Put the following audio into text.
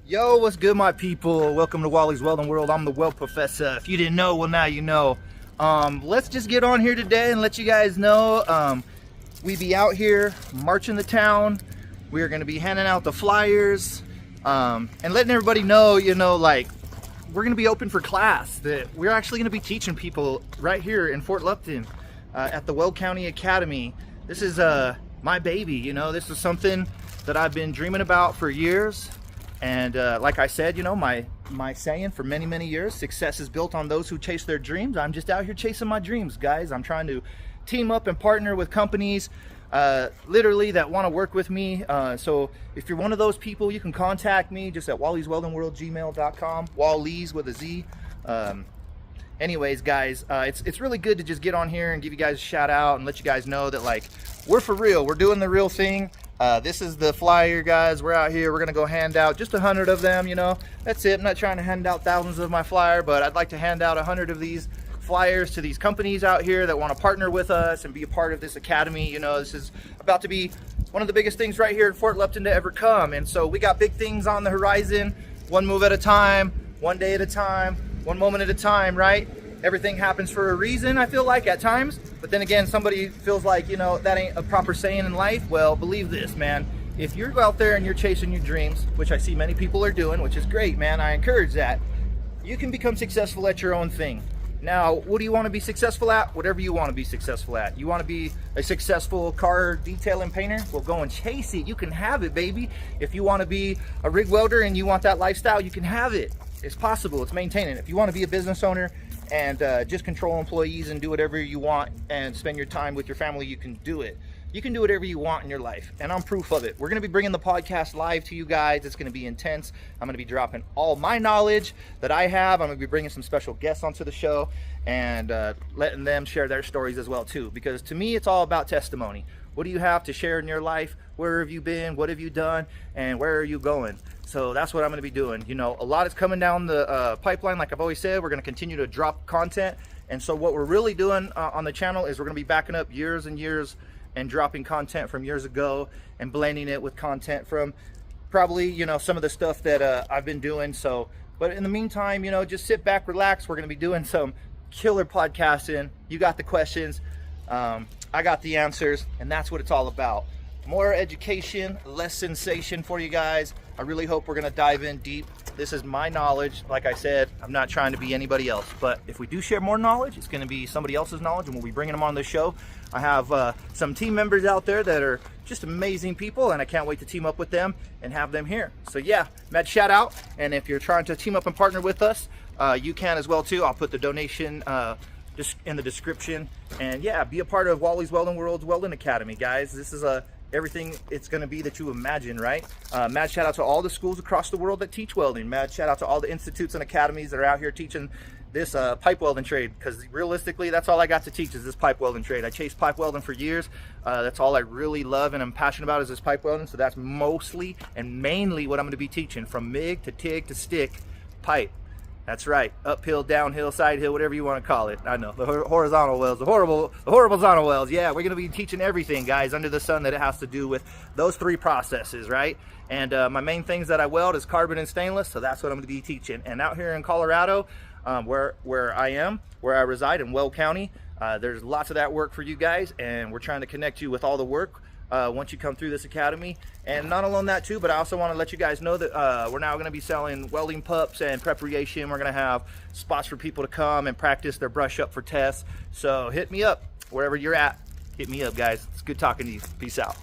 Yo, what's good, my people? Welcome to Wally's Welding World. I'm the Weld Professor. If you didn't know, well, now you know. Let's just get on here today and let you guys know we be out here marching the town. We are going to be handing out the flyers and letting everybody know, like, we're going to be open for class. That we're actually going to be teaching people right here in Fort Lupton at the Weld County Academy. This is my baby. This is something that I've been dreaming about for years. And like I said, my saying for many years, success is built on those who chase their dreams. I'm just out here chasing my dreams, guys. I'm trying to team up and partner with companies literally that want to work with me. So if you're one of those people, you can contact me just at wallysweldingworld@gmail.com, Wally's with a Z. Anyways, guys, it's really good to just get on here and give you guys a shout out and let you guys know that, like, we're for real. We're doing the real thing. This is the flyer, guys. We're out here. We're gonna go hand out just 100 of them. That's it. I'm not trying to hand out thousands of my flyer, but I'd like to hand out 100 of these flyers to these companies out here that want to partner with us and be a part of this academy. This is about to be one of the biggest things right here in Fort Lupton to ever come, and so we got big things on the horizon. One move at a time, one day at a time, one moment at a time, right? Everything happens for a reason, I feel like, at times. But then again, somebody feels like, that ain't a proper saying in life. Well, believe this, man. If you're out there and you're chasing your dreams, which I see many people are doing, which is great, man, I encourage that, you can become successful at your own thing. Now, what do you want to be successful at? Whatever you want to be successful at. You want to be a successful car detailing painter? Well, go and chase it. You can have it, baby. If you want to be a rig welder and you want that lifestyle, you can have it. It's possible. It's maintaining. If you want to be a business owner and just control employees and do whatever you want and spend your time with your family, you can do it. You can do whatever you want in your life, and I'm proof of it. We're going to be bringing the podcast live to you guys. It's going to be intense. I'm going to be dropping all my knowledge that I have. I'm going to be bringing some special guests onto the show and letting them share their stories as well too, because to me it's all about testimony. What do you have to share in your life? Where have you been? What have you done? And where are you going? So that's what I'm going to be doing. A lot is coming down the pipeline. Like I've always said, we're going to continue to drop content. And so what we're really doing on the channel is we're going to be backing up years and years and dropping content from years ago and blending it with content from probably, some of the stuff that I've been doing. So, but in the meantime, just sit back, relax. We're going to be doing some killer podcasting. You got the questions. I got the answers, and that's what it's all about. More education, less sensation for you guys. I really hope we're going to dive in deep. This is my knowledge. Like I said, I'm not trying to be anybody else, but if we do share more knowledge, it's going to be somebody else's knowledge, and we'll be bringing them on the show. I have some team members out there that are just amazing people, and I can't wait to team up with them and have them here. So yeah, mad shout out. And if you're trying to team up and partner with us, you can as well too. I'll put the donation just in the description. And yeah, be a part of Wally's Welding World's Welding Academy, guys. This is everything it's going to be that you imagine, right? Mad shout out to all the schools across the world that teach welding. Mad shout out to all the institutes and academies that are out here teaching this pipe welding trade, because realistically that's all I got to teach is this pipe welding trade. I chased pipe welding for years. That's all I really love and I'm passionate about is this pipe welding. So that's mostly and mainly what I'm going to be teaching, from MIG to TIG to stick pipe. That's right, uphill, downhill, side hill, whatever you want to call it. I know, the horizontal welds, the horizontal welds. Yeah, we're going to be teaching everything, guys, under the sun that it has to do with those three processes, right? And my main things that I weld is carbon and stainless, so that's what I'm going to be teaching. And out here in Colorado, where I reside in Weld County, there's lots of that work for you guys, and we're trying to connect you with all the work once you come through this academy. And not alone that too, but I also want to let you guys know that we're now going to be selling welding pups and preparation. We're going to have spots for people to come and practice their brush up for tests. So hit me up wherever you're at. Hit me up, guys. It's good talking to you. Peace out.